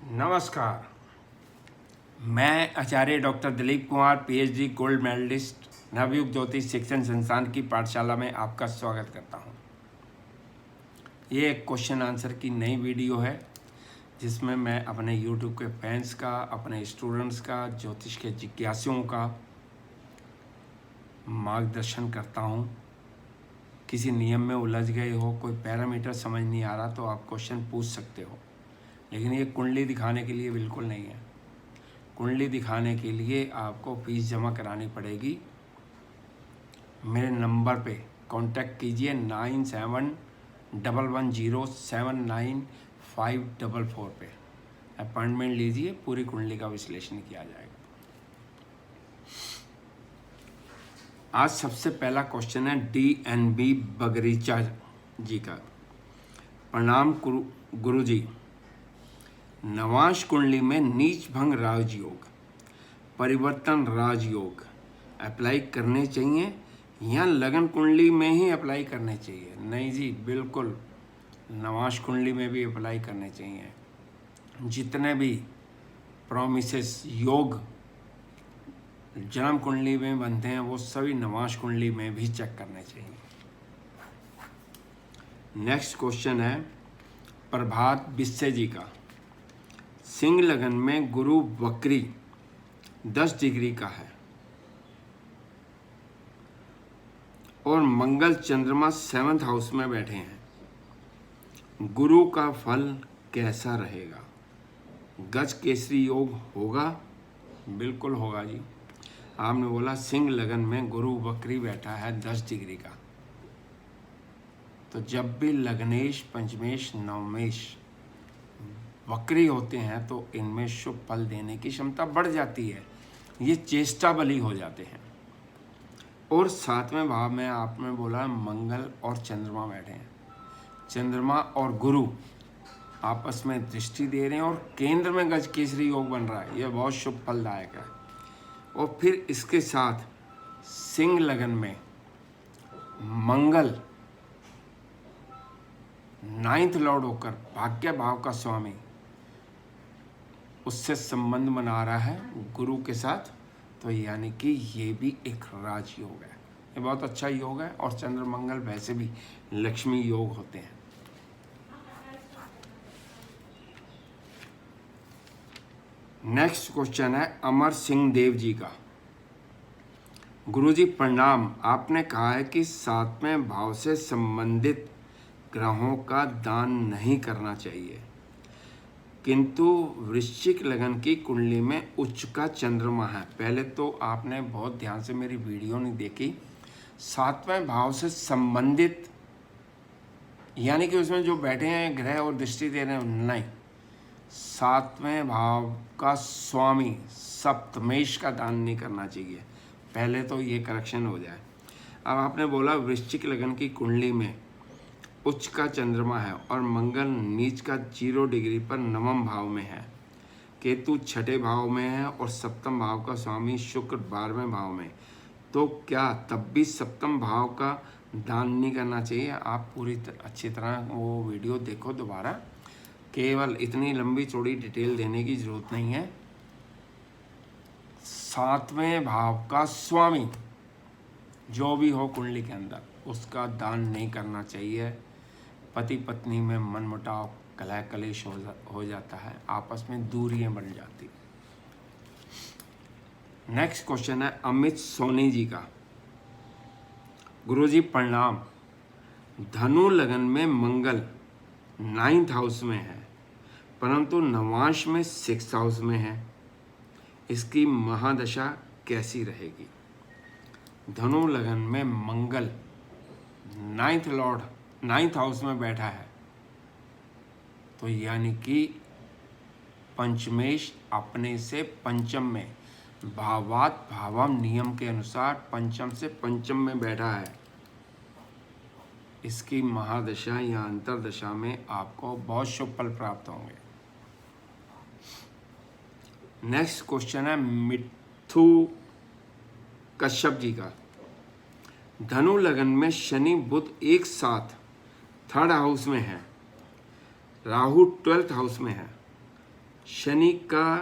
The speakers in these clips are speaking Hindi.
नमस्कार। मैं आचार्य doctor Dilip Kumar PhD gold medalist Navyug Jyotish Shikshan संस्थान की पाठशाला में आपका स्वागत करता हूं। ये एक क्वेश्चन आंसर की नई वीडियो है जिसमें मैं अपने यूट्यूब के फैंस का, अपने स्टूडेंट्स का, ज्योतिष के जिज्ञासुओं का मार्गदर्शन करता हूं। किसी नियम में उलझ गए हो, कोई पैरामीटर समझ नहीं आ रहा तो आप क्वेश्चन पूछ सकते हो, लेकिन ये कुंडली दिखाने के लिए बिल्कुल नहीं है। कुंडली दिखाने के लिए आपको फीस जमा करानी पड़ेगी। मेरे नंबर पे कांटेक्ट कीजिए 9711079544 पे अपॉइंटमेंट लीजिए, पूरी कुंडली का विश्लेषण किया जाएगा। आज सबसे पहला क्वेश्चन है DNB बगरीचा जी का। प्रणाम गुरुजी, नवांश कुंडली में नीच भंग राजयोग, परिवर्तन राजयोग अप्लाई करने चाहिए या लगन कुंडली में ही अप्लाई करने चाहिए? नहीं जी, बिल्कुल नवांश कुंडली में भी अप्लाई करने चाहिए। जितने भी प्रोमिसेस योग जन्म कुंडली में बनते हैं वो सभी नवांश कुंडली में भी चेक करने चाहिए। नेक्स्ट क्वेश्चन है प्रभात बिस्से जी का। सिंह लगन में गुरु वक्री 10 डिग्री का है और मंगल चंद्रमा 7th हाउस में बैठे हैं। गुरु का फल कैसा रहेगा? गज केसरी योग होगा? बिल्कुल होगा जी। आपने बोला सिंह लगन में गुरु वक्री बैठा है 10 डिग्री का, तो जब भी लग्नेश, पंचमेश, नवमेश वक्री होते हैं तो इनमें शुभ फल देने की क्षमता बढ़ जाती है। ये चेष्टा बली हो जाते हैं। और 7वें भाव में आपने बोला मंगल और चंद्रमा बैठे हैं। चंद्रमा और गुरु आपस में दृष्टि दे रहे हैं और केंद्र में गज केसरी योग बन रहा है। यह बहुत शुभ फलदायक है। और फिर इसके साथ सिंह लगन में मंगल 9th लॉर्ड होकर भाग्य भाव का स्वामी उससे संबंध बना रहा है गुरु के साथ, तो यानी कि ये भी एक राजयोग है। ये बहुत अच्छा योग है। और चंद्र मंगल वैसे भी लक्ष्मी योग होते हैं। नेक्स्ट क्वेश्चन है अमर सिंह देव जी का। गुरुजी प्रणाम, आपने कहा है कि 7वें भाव से संबंधित ग्रहों का दान नहीं करना चाहिए, किंतु वृश्चिक लगन की कुंडली में उच्च का चंद्रमा है। पहले तो आपने बहुत ध्यान से मेरी वीडियो नहीं देखी। 7वें भाव से संबंधित यानी कि उसमें जो बैठे हैं ग्रह और दृष्टि दे रहे हैं, नहीं। 7वें भाव का स्वामी सप्तमेश का दान नहीं करना चाहिए। पहले तो ये करेक्शन हो जाए। अब आपने बोला वृश्चिक लगन की कुंडली में उच्च का चंद्रमा है और मंगल नीच का 0 डिग्री पर 9वें भाव में है, केतु 6ठे भाव में है और 7वें भाव का स्वामी शुक्र 12वें भाव में, तो क्या तब भी 7वें भाव का दान नहीं करना चाहिए? आप पूरी अच्छी तरह वो वीडियो देखो दोबारा। केवल इतनी लंबी चौड़ी डिटेल देने की ज़रूरत नहीं है। 7वें भाव का स्वामी जो भी हो कुंडली के अंदर, उसका दान नहीं करना चाहिए। पति पत्नी में मनमुटाव, कलह कलेश हो जाता है, आपस में दूरियां बढ़ जाती। नेक्स्ट क्वेश्चन है अमित सोनी जी का। गुरुजी प्रणाम, धनु लगन में मंगल 9th हाउस में है परंतु नवांश में 6th हाउस में है। इसकी महादशा कैसी रहेगी? धनु लगन में मंगल 9th लॉर्ड 9th हाउस में बैठा है, तो यानी कि पंचमेश अपने से पंचम में, भावात भावम नियम के अनुसार पंचम से पंचम में बैठा है। इसकी महादशा या अंतरदशा में आपको बहुत शुभ फल प्राप्त होंगे। नेक्स्ट क्वेश्चन है मिथु कश्यप जी का। धनु लगन में शनि बुध एक साथ 3rd हाउस में है, राहु 12th हाउस में है, शनि का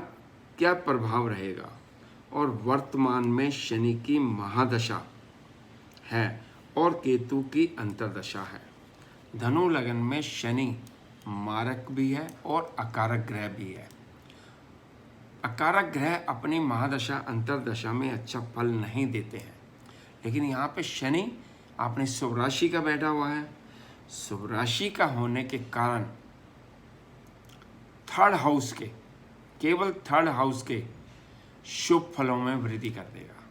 क्या प्रभाव रहेगा और वर्तमान में शनि की महादशा है और केतु की अंतर्दशा है। धनु लगन में शनि मारक भी है और अकारक ग्रह भी है। अकारक ग्रह अपनी महादशा अंतर्दशा में अच्छा फल नहीं देते हैं, लेकिन यहाँ पे शनि अपनी शुभ राशि का बैठा हुआ है। शुभ राशि का होने के कारण थर्ड हाउस के, केवल थर्ड हाउस के शुभ फलों में वृद्धि कर देगा।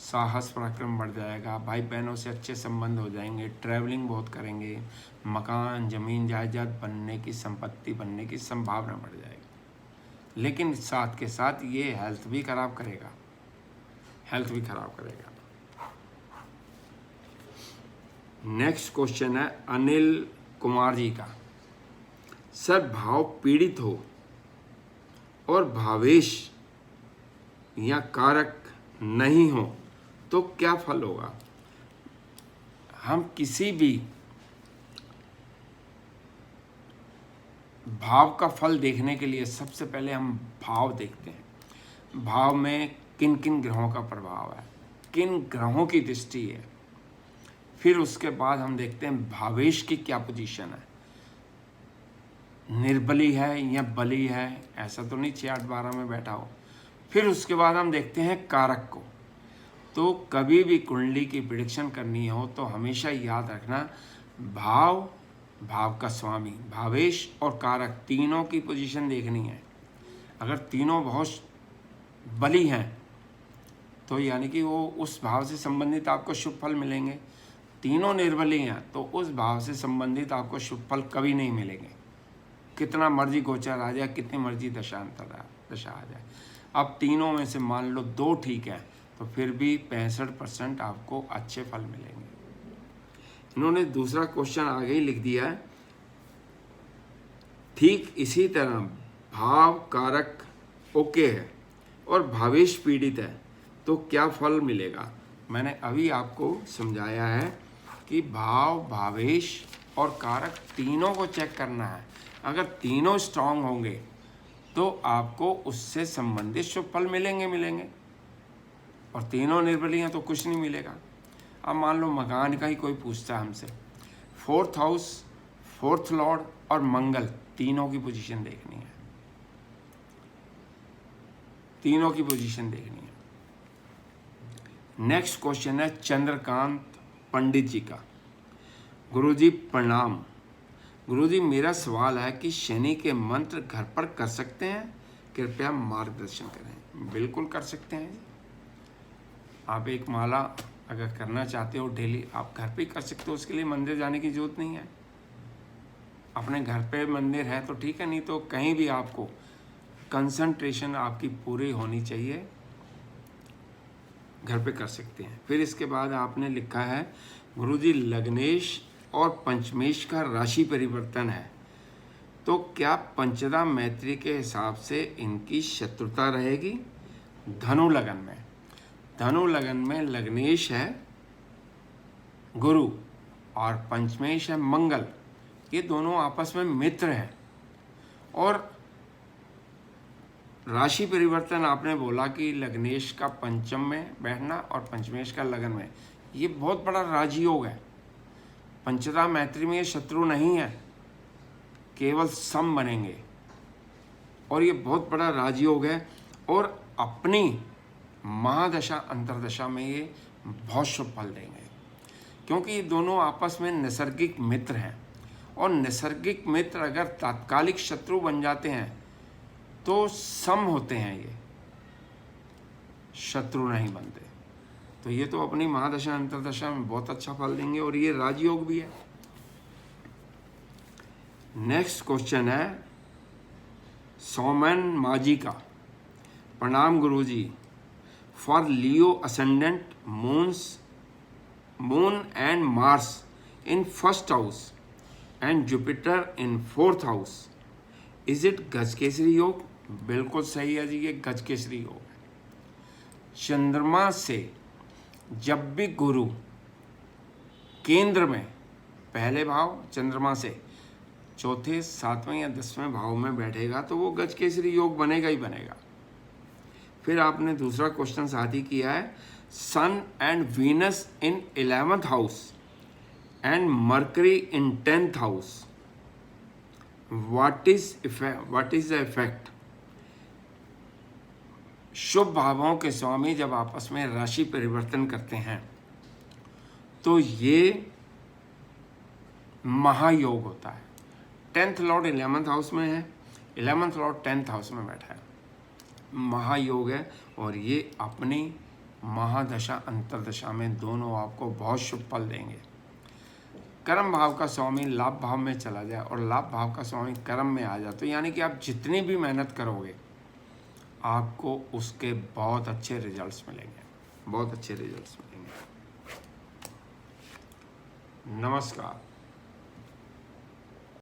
साहस पराक्रम बढ़ जाएगा, भाई बहनों से अच्छे संबंध हो जाएंगे, ट्रैवलिंग बहुत करेंगे, मकान जमीन जायदाद बनने की, संपत्ति बनने की संभावना बढ़ जाएगी। लेकिन साथ के साथ ये हेल्थ भी खराब करेगा, हेल्थ भी खराब करेगा। नेक्स्ट क्वेश्चन है अनिल कुमार जी का। सर, भाव पीड़ित हो और भावेश या कारक नहीं हो तो क्या फल होगा? हम किसी भी भाव का फल देखने के लिए सबसे पहले हम भाव देखते हैं। भाव में किन किन ग्रहों का प्रभाव है, किन ग्रहों की दृष्टि है। फिर उसके बाद हम देखते हैं भावेश की क्या पोजीशन है, निर्बली है या बली है, ऐसा तो नहीं 6 8 12 में बैठा हो। फिर उसके बाद हम देखते हैं कारक को। तो कभी भी कुंडली की प्रेडिक्शन करनी हो तो हमेशा याद रखना, भाव, भाव का स्वामी, भावेश और कारक तीनों की पोजीशन देखनी है। अगर तीनों बहुत बली हैं तो यानी कि वो उस भाव से संबंधित आपको शुभ फल मिलेंगे। तीनों निर्बली हैं तो उस भाव से संबंधित आपको शुभ फल कभी नहीं मिलेंगे, कितना मर्जी गोचर आ जाए, कितनी मर्जी दशा आ जाए। अब तीनों में से मान लो 2 ठीक है तो फिर भी 65% आपको अच्छे फल मिलेंगे। इन्होंने दूसरा क्वेश्चन आगे ही लिख दिया है, ठीक इसी तरह भाव कारक ओके है और भावेश पीड़ित है तो क्या फल मिलेगा? मैंने अभी आपको समझाया है कि भाव, भावेश और कारक तीनों को चेक करना है। अगर तीनों स्ट्रांग होंगे तो आपको उससे संबंधित शुभ फल मिलेंगे, और तीनों निर्बली हैं तो कुछ नहीं मिलेगा। अब मान लो मकान का ही कोई पूछता है हमसे, 4th हाउस, 4th लॉर्ड और मंगल, तीनों की पोजीशन देखनी है, तीनों की पोजीशन देखनी है। नेक्स्ट क्वेश्चन है चंद्रकांत पंडित जी का। गुरुजी प्रणाम। गुरुजी, मेरा सवाल है कि शनि के मंत्र घर पर कर सकते हैं? कृपया मार्गदर्शन करें। बिल्कुल कर सकते हैं। आप एक माला अगर करना चाहते हो डेली, आप घर पे कर सकते हो, उसके लिए मंदिर जाने की जरूरत नहीं है। अपने घर पे मंदिर है तो ठीक है, नहीं तो कहीं भी आपको कंसंट्रेशन आपकी पूरी होनी चाहिए, घर पे कर सकते हैं। फिर इसके बाद आपने लिखा है, गुरुजी लग्नेश और पंचमेश का राशि परिवर्तन है तो क्या पंचदा मैत्री के हिसाब से इनकी शत्रुता रहेगी? धनु लगन में, धनु लगन में लग्नेश है गुरु और पंचमेश है मंगल, ये दोनों आपस में मित्र हैं। और राशि परिवर्तन आपने बोला कि लग्नेश का पंचम में बैठना और पंचमेश का लगन में, ये बहुत बड़ा राजयोग है। पंचदा मैत्री में ये शत्रु नहीं है, केवल सम बनेंगे, और ये बहुत बड़ा राजयोग है। और अपनी महादशा अंतर्दशा में ये बहुत शुभ फल देंगे, क्योंकि ये दोनों आपस में नैसर्गिक मित्र हैं। और नैसर्गिक मित्र अगर तात्कालिक शत्रु बन जाते हैं तो सम होते हैं, ये शत्रु नहीं बनते। तो ये तो अपनी महादशा अंतर्दशा में बहुत अच्छा फल देंगे, और ये राजयोग भी है। नेक्स्ट क्वेश्चन है सोमन माजी का। प्रणाम गुरुजी। For Leo ascendant moon and Mars in 1st house and Jupiter in 4th house, is it Gajakesari yoga? बिल्कुल सही है जी, ये गजकेसरी योग है। चंद्रमा से जब भी गुरु केंद्र में, पहले भाव चंद्रमा से चौथे, सातवें या 10वें भाव में बैठेगा तो वो गजकेसरी योग बनेगा ही बनेगा। फिर आपने दूसरा क्वेश्चन साथ ही किया है, sun and Venus in 11th house and Mercury in 10th house, what is the effect. शुभ भावों के स्वामी जब आपस में राशि परिवर्तन करते हैं तो ये महायोग होता है। 10th लॉर्ड 11th हाउस में है, 11th लॉर्ड 10th हाउस में बैठा है, महायोग है। और ये अपनी महादशा अंतरदशा में दोनों आपको बहुत शुभ फल देंगे। कर्म भाव का स्वामी लाभ भाव में चला जाए और लाभ भाव का स्वामी कर्म में आ जाए तो यानी कि आप जितनी भी मेहनत करोगे आपको उसके बहुत अच्छे रिजल्ट्स मिलेंगे, बहुत अच्छे रिजल्ट्स मिलेंगे। नमस्कार।